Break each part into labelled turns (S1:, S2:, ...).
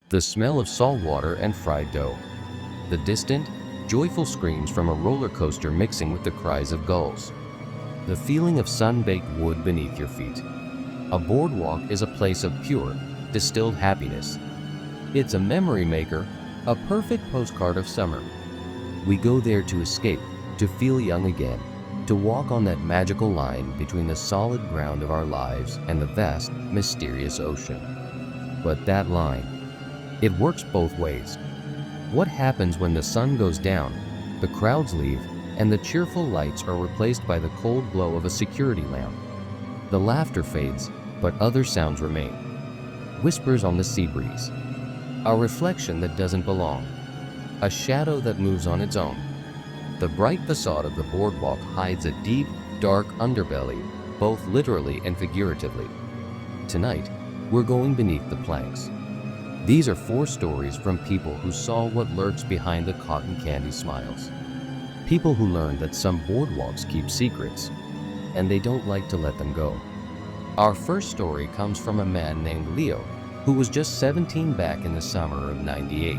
S1: the smell of salt water and fried dough, the distant, joyful screams from a roller coaster mixing with the cries of gulls, the feeling of sun-baked wood beneath your feet. A boardwalk is a place of pure, distilled happiness. It's a memory maker, a perfect postcard of summer. We go there to escape, to feel young again, to walk on that magical line between the solid ground of our lives and the vast, mysterious ocean. But that line, it works both ways. What happens when the sun goes down, the crowds leave, and the cheerful lights are replaced by the cold glow of a security lamp? The laughter fades, but other sounds remain. Whispers on the sea breeze. A reflection that doesn't belong. A shadow that moves on its own. The bright facade of the boardwalk hides a deep, dark underbelly, both literally and figuratively. Tonight, we're going beneath the planks. These are 4 stories from people who saw what lurks behind the cotton candy smiles. People who learned that some boardwalks keep secrets, and they don't like to let them go. Our first story comes from a man named Leo, who was just 17 back in the summer of '98.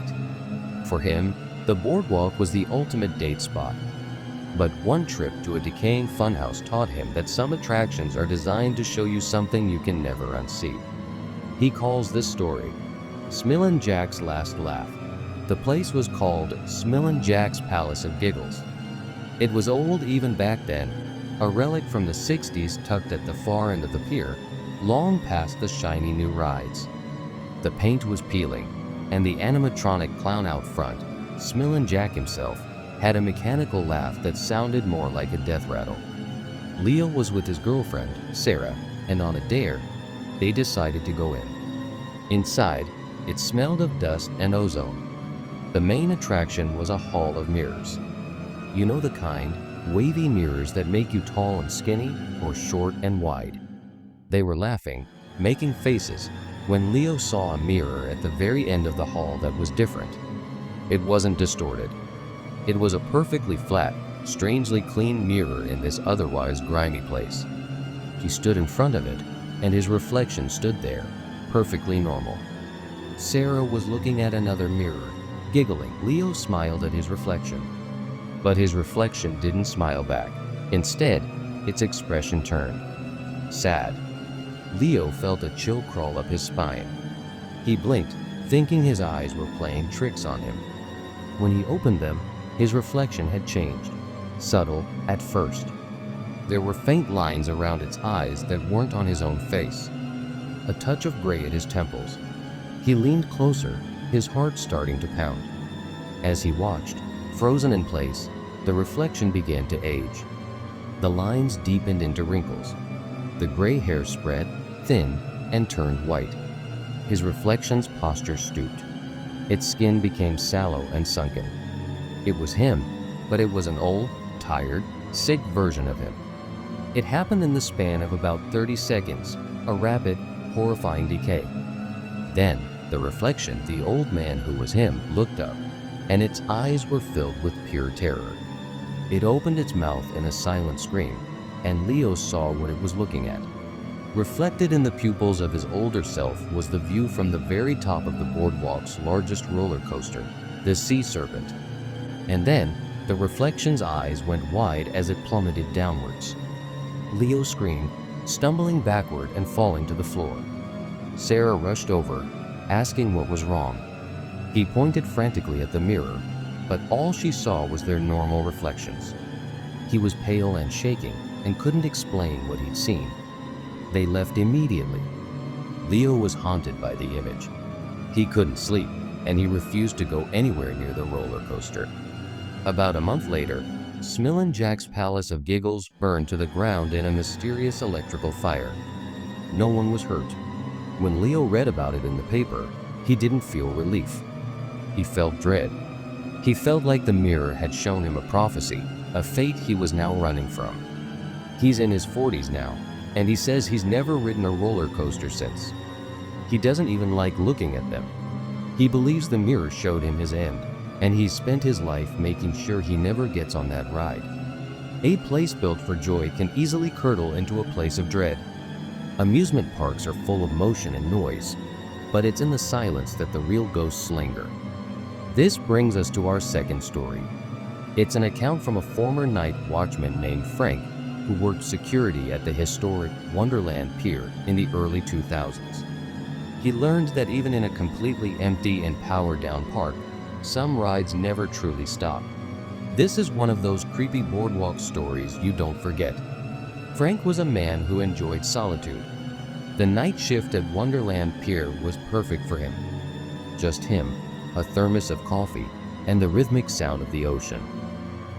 S1: For him, the boardwalk was the ultimate date spot. But one trip to a decaying funhouse taught him that some attractions are designed to show you something you can never unsee. He calls this story Smilin' Jack's Last Laugh. The place was called Smilin' Jack's Palace of Giggles. It was old even back then, a relic from the '60s tucked at the far end of the pier, long past the shiny new rides. The paint was peeling, and the animatronic clown out front, Smilin' Jack himself, had a mechanical laugh that sounded more like a death rattle. Leo was with his girlfriend, Sarah, and on a dare, they decided to go in. Inside, it smelled of dust and ozone. The main attraction was a hall of mirrors. You know the kind, wavy mirrors that make you tall and skinny or short and wide. They were laughing, making faces, when Leo saw a mirror at the very end of the hall that was different. It wasn't distorted. It was a perfectly flat, strangely clean mirror in this otherwise grimy place. He stood in front of it, and his reflection stood there, perfectly normal. Sarah was looking at another mirror, giggling. Leo smiled at his reflection. But his reflection didn't smile back. Instead, its expression turned. Sad. Leo felt a chill crawl up his spine. He blinked, thinking his eyes were playing tricks on him. When he opened them, his reflection had changed. Subtle at first. There were faint lines around its eyes that weren't on his own face. A touch of gray at his temples. He leaned closer, his heart starting to pound. As he watched, frozen in place, the reflection began to age. The lines deepened into wrinkles. The gray hair spread, thin, and turned white. His reflection's posture stooped. Its skin became sallow and sunken. It was him, but it was an old, tired, sick version of him. It happened in the span of about 30 seconds, a rapid, horrifying decay. Then, the reflection, the old man who was him, looked up, and its eyes were filled with pure terror. It opened its mouth in a silent scream, and Leo saw what it was looking at. Reflected in the pupils of his older self was the view from the very top of the boardwalk's largest roller coaster, the Sea Serpent. And then, the reflection's eyes went wide as it plummeted downwards. Leo screamed, stumbling backward and falling to the floor. Sarah rushed over, asking what was wrong. He pointed frantically at the mirror, but all she saw was their normal reflections. He was pale and shaking and couldn't explain what he'd seen. They left immediately. Leo was haunted by the image. He couldn't sleep, and he refused to go anywhere near the roller coaster. About a month later, Smilin' Jack's Palace of Giggles burned to the ground in a mysterious electrical fire. No one was hurt. When Leo read about it in the paper, he didn't feel relief. He felt dread. He felt like the mirror had shown him a prophecy, a fate he was now running from. He's in his 40s now, and he says he's never ridden a roller coaster since. He doesn't even like looking at them. He believes the mirror showed him his end, and he's spent his life making sure he never gets on that ride. A place built for joy can easily curdle into a place of dread. Amusement parks are full of motion and noise. but it's in the silence that the real ghosts linger. This brings us to our second story. It's an account from a former night watchman named Frank, who worked security at the historic Wonderland Pier in the early 2000s. He learned that even in a completely empty and powered-down park, some rides never truly stop. This is one of those creepy boardwalk stories you don't forget. Frank was a man who enjoyed solitude. The night shift at Wonderland Pier was perfect for him. Just him, a thermos of coffee, and the rhythmic sound of the ocean.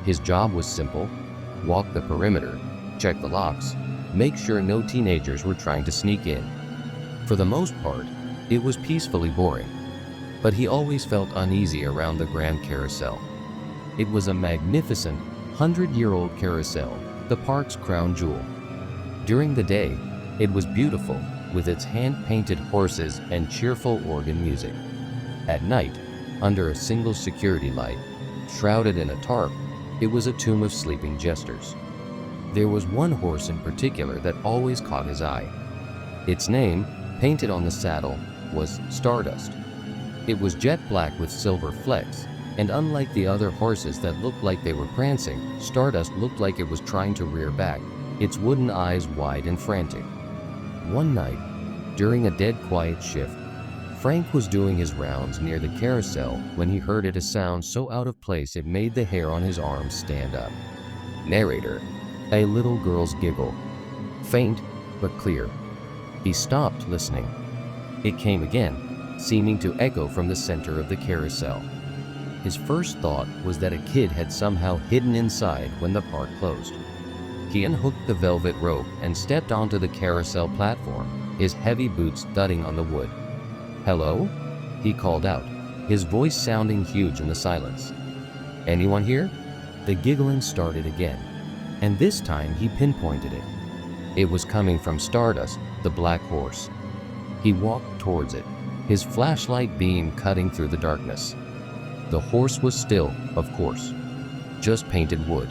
S1: His job was simple: walk the perimeter, check the locks, make sure no teenagers were trying to sneak in. For the most part, it was peacefully boring, but he always felt uneasy around the Grand Carousel. It was a magnificent 100-year-old carousel, the park's crown jewel. During the day, it was beautiful, with its hand-painted horses and cheerful organ music. At night, under a single security light, shrouded in a tarp, it was a tomb of sleeping jesters. There was one horse in particular that always caught his eye. Its name, painted on the saddle, was Stardust. It was jet black with silver flecks, and unlike the other horses that looked like they were prancing, Stardust looked like it was trying to rear back, its wooden eyes wide and frantic. One night, during a dead quiet shift, Frank was doing his rounds near the carousel when he heard a sound so out of place it made the hair on his arms stand up. Narrator: a little girl's giggle. Faint, but clear. He stopped listening. It came again, seeming to echo from the center of the carousel. His first thought was that a kid had somehow hidden inside when the park closed. He unhooked the velvet rope and stepped onto the carousel platform, his heavy boots thudding on the wood. "Hello?" he called out, his voice sounding huge in the silence. "Anyone here?" The giggling started again, and this time he pinpointed it. It was coming from Stardust, the black horse. He walked towards it, his flashlight beam cutting through the darkness. The horse was still, of course, just painted wood,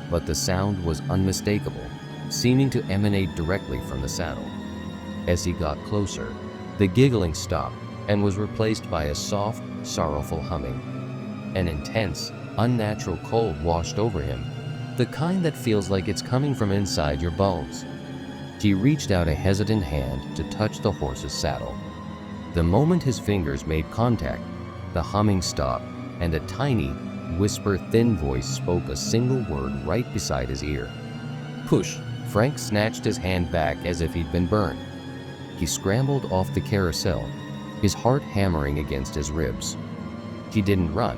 S1: but the sound was unmistakable, seeming to emanate directly from the saddle. As he got closer, the giggling stopped and was replaced by a soft, sorrowful humming. An intense, unnatural cold washed over him, the kind that feels like it's coming from inside your bones. He reached out a hesitant hand to touch the horse's saddle. The moment his fingers made contact, the humming stopped, and a tiny, whisper-thin voice spoke a single word right beside his ear. "Push!" Frank snatched his hand back as if he'd been burned. He scrambled off the carousel, his heart hammering against his ribs. He didn't run,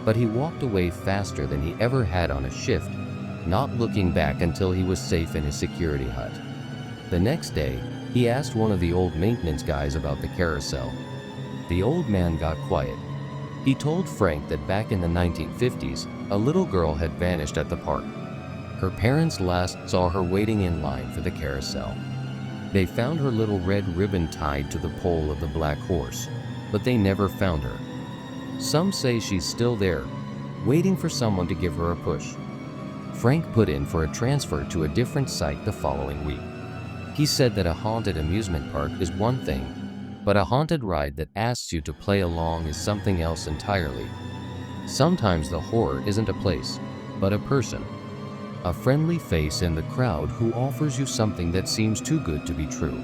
S1: but he walked away faster than he ever had on a shift, not looking back until he was safe in his security hut. The next day, he asked one of the old maintenance guys about the carousel. The old man got quiet. He told Frank that back in the 1950s, a little girl had vanished at the park. Her parents last saw her waiting in line for the carousel. They found her little red ribbon tied to the pole of the black horse, but they never found her. Some say she's still there, waiting for someone to give her a push. Frank put in for a transfer to a different site the following week. He said that a haunted amusement park is one thing, but a haunted ride that asks you to play along is something else entirely. Sometimes the horror isn't a place, but a person. A friendly face in the crowd who offers you something that seems too good to be true.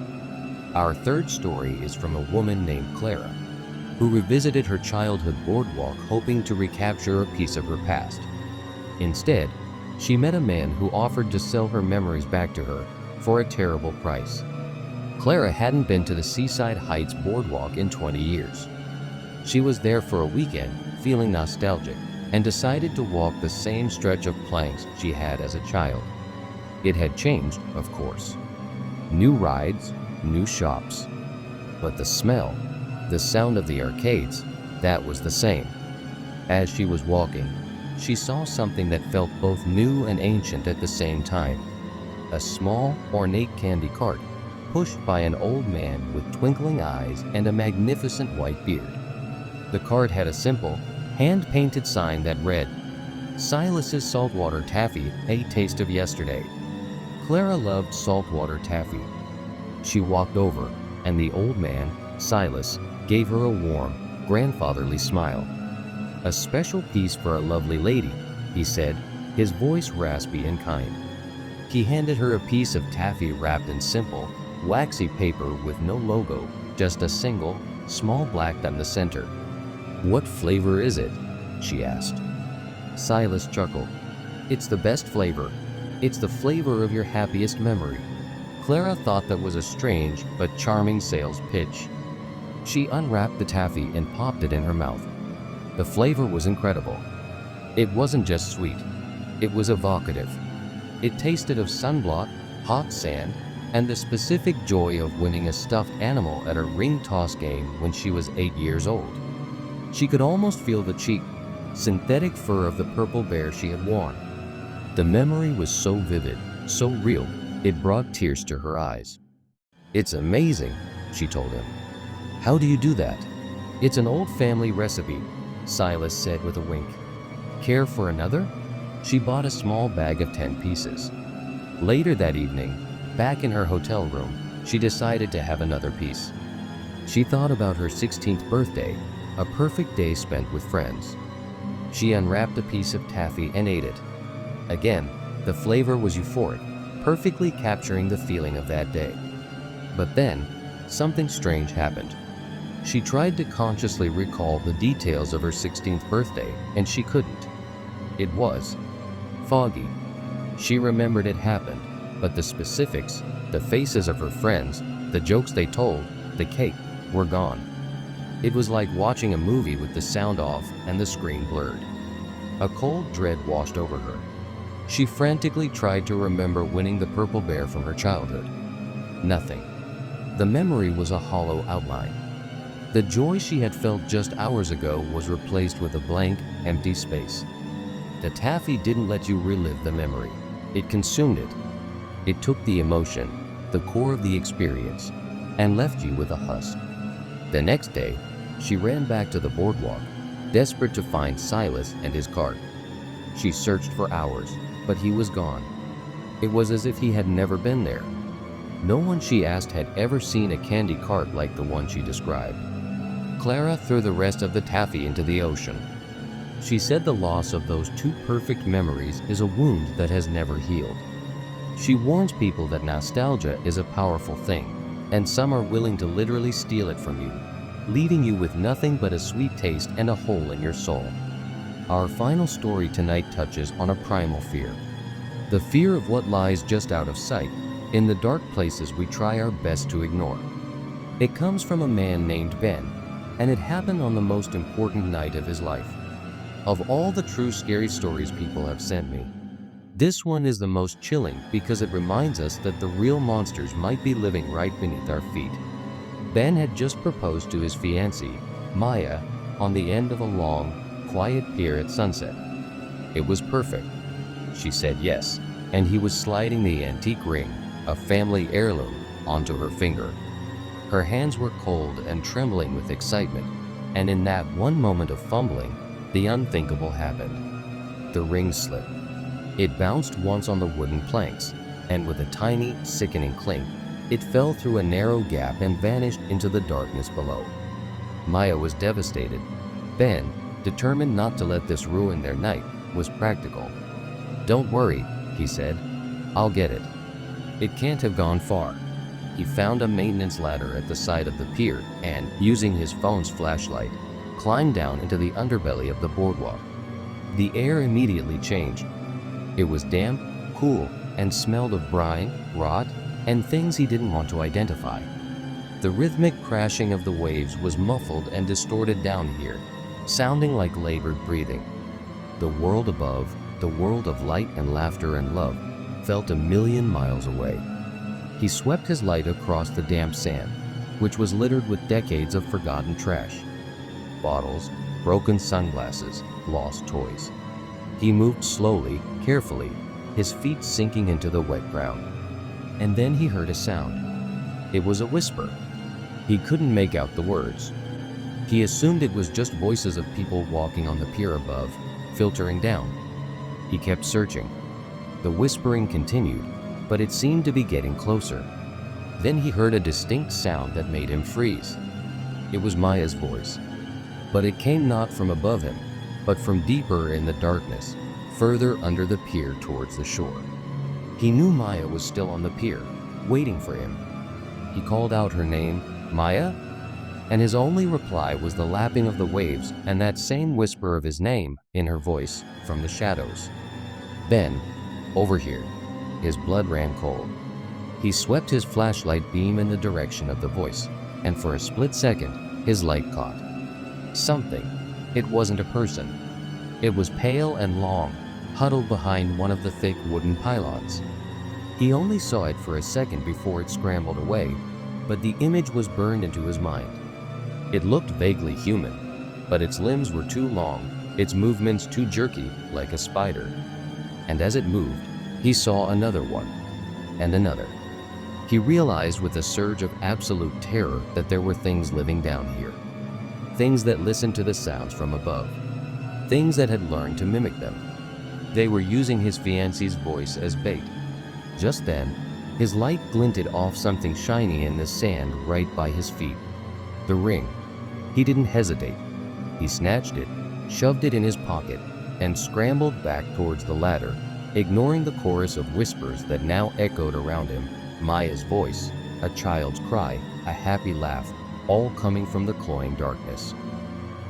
S1: Our third story is from a woman named Clara, who revisited her childhood boardwalk hoping to recapture a piece of her past. Instead, she met a man who offered to sell her memories back to her for a terrible price. Clara hadn't been to the Seaside Heights boardwalk in 20 years. She was there for a weekend, feeling nostalgic, and decided to walk the same stretch of planks she had as a child. It had changed, of course. New rides, new shops. But the smell, the sound of the arcades, that was the same. As she was walking, she saw something that felt both new and ancient at the same time. A small, ornate candy cart, pushed by an old man with twinkling eyes and a magnificent white beard. The cart had a simple, hand-painted sign that read, "Silas's Saltwater Taffy, a taste of yesterday." Clara loved saltwater taffy. She walked over, and the old man, Silas gave her a warm, grandfatherly smile. "A special piece for a lovely lady," he said, his voice raspy and kind. He handed her a piece of taffy wrapped in simple, waxy paper with no logo, just a single, small black dot in the center. "What flavor is it?" she asked. Silas chuckled. "It's the best flavor. It's the flavor of your happiest memory." Clara thought that was a strange but charming sales pitch. She unwrapped the taffy and popped it in her mouth. The flavor was incredible. It wasn't just sweet. It was evocative. It tasted of sunblock, hot sand, and the specific joy of winning a stuffed animal at a ring toss game when she was 8 years old. She could almost feel the cheap, synthetic fur of the purple bear she had worn. The memory was so vivid, so real, it brought tears to her eyes. "It's amazing," she told him. "How do you do that?" "It's an old family recipe," Silas said with a wink. "Care for another?" She bought a small bag of 10 pieces. Later that evening, back in her hotel room, she decided to have another piece. She thought about her 16th birthday, a perfect day spent with friends. She unwrapped a piece of taffy and ate it. Again, the flavor was euphoric, perfectly capturing the feeling of that day. But then, something strange happened. She tried to consciously recall the details of her 16th birthday, and she couldn't. It was foggy. She remembered it happened, but the specifics, the faces of her friends, the jokes they told, the cake, were gone. It was like watching a movie with the sound off and the screen blurred. A cold dread washed over her. She frantically tried to remember winning the purple bear from her childhood. Nothing. The memory was a hollow outline. The joy she had felt just hours ago was replaced with a blank, empty space. The taffy didn't let you relive the memory. It consumed it. It took the emotion, the core of the experience, and left you with a husk. The next day, she ran back to the boardwalk, desperate to find Silas and his cart. She searched for hours, but he was gone. It was as if he had never been there. No one she asked had ever seen a candy cart like the one she described. Clara threw the rest of the taffy into the ocean. She said the loss of those 2 perfect memories is a wound that has never healed. She warns people that nostalgia is a powerful thing, and some are willing to literally steal it from you, leaving you with nothing but a sweet taste and a hole in your soul. Our final story tonight touches on a primal fear. The fear of what lies just out of sight, in the dark places we try our best to ignore. It comes from a man named Ben, and it happened on the most important night of his life. Of all the true scary stories people have sent me, this one is the most chilling because it reminds us that the real monsters might be living right beneath our feet. Ben had just proposed to his fiancée, Maya, on the end of a long, quiet pier at sunset. It was perfect. She said yes, and he was sliding the antique ring, a family heirloom, onto her finger. Her hands were cold and trembling with excitement, and in that one moment of fumbling, the unthinkable happened. The ring slipped. It bounced once on the wooden planks, and with a tiny, sickening clink, it fell through a narrow gap and vanished into the darkness below. Maya was devastated. Ben, determined not to let this ruin their night, was practical. "Don't worry," he said. "I'll get it. It can't have gone far." He found a maintenance ladder at the side of the pier and, using his phone's flashlight, climbed down into the underbelly of the boardwalk. The air immediately changed. It was damp, cool, and smelled of brine, rot, and things he didn't want to identify. The rhythmic crashing of the waves was muffled and distorted down here, sounding like labored breathing. The world above, the world of light and laughter and love, felt a million miles away. He swept his light across the damp sand, which was littered with decades of forgotten trash. Bottles, broken sunglasses, lost toys. He moved slowly, carefully, his feet sinking into the wet ground. And then he heard a sound. It was a whisper. He couldn't make out the words. He assumed it was just voices of people walking on the pier above, filtering down. He kept searching. The whispering continued, but it seemed to be getting closer. Then he heard a distinct sound that made him freeze. It was Maya's voice. But it came not from above him, but from deeper in the darkness, further under the pier towards the shore. He knew Maya was still on the pier, waiting for him. He called out her name, "Maya?" And his only reply was the lapping of the waves and that same whisper of his name in her voice from the shadows. Then, over here, his blood ran cold. He swept his flashlight beam in the direction of the voice, and for a split second, his light caught something. It wasn't a person. It was pale and long, huddled behind one of the thick wooden pylons. He only saw it for a second before it scrambled away, but the image was burned into his mind. It looked vaguely human, but its limbs were too long, its movements too jerky, like a spider. And as it moved, he saw another one, and another. He realized with a surge of absolute terror that there were things living down here. Things that listened to the sounds from above. Things that had learned to mimic them. They were using his fiancée's voice as bait. Just then, his light glinted off something shiny in the sand right by his feet. The ring. He didn't hesitate. He snatched it, shoved it in his pocket, and scrambled back towards the ladder, ignoring the chorus of whispers that now echoed around him. Maya's voice, a child's cry, a happy laugh, all coming from the cloying darkness.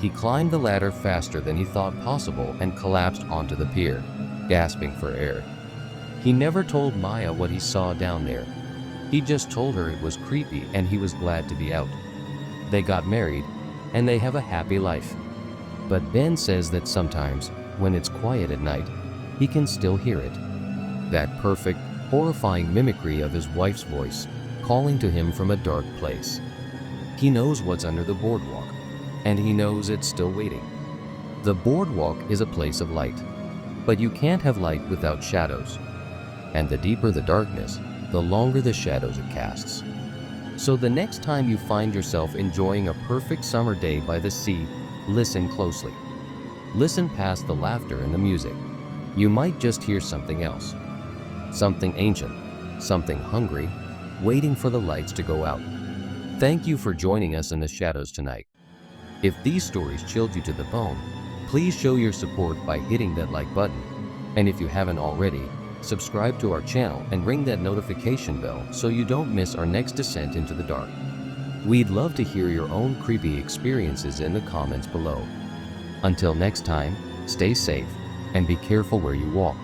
S1: He climbed the ladder faster than he thought possible and collapsed onto the pier, gasping for air. He never told Maya what he saw down there. He just told her it was creepy and he was glad to be out. They got married, and they have a happy life. But Ben says that sometimes, when it's quiet at night, he can still hear it. That perfect, horrifying mimicry of his wife's voice, calling to him from a dark place. He knows what's under the boardwalk, and he knows it's still waiting. The boardwalk is a place of light, but you can't have light without shadows. And the deeper the darkness, the longer the shadows it casts. So the next time you find yourself enjoying a perfect summer day by the sea, listen closely. Listen past the laughter and the music. You might just hear something else. Something ancient, something hungry, waiting for the lights to go out. Thank you for joining us in the shadows tonight. If these stories chilled you to the bone, please show your support by hitting that like button. And if you haven't already, subscribe to our channel and ring that notification bell so you don't miss our next descent into the dark. We'd love to hear your own creepy experiences in the comments below. Until next time, stay safe and be careful where you walk.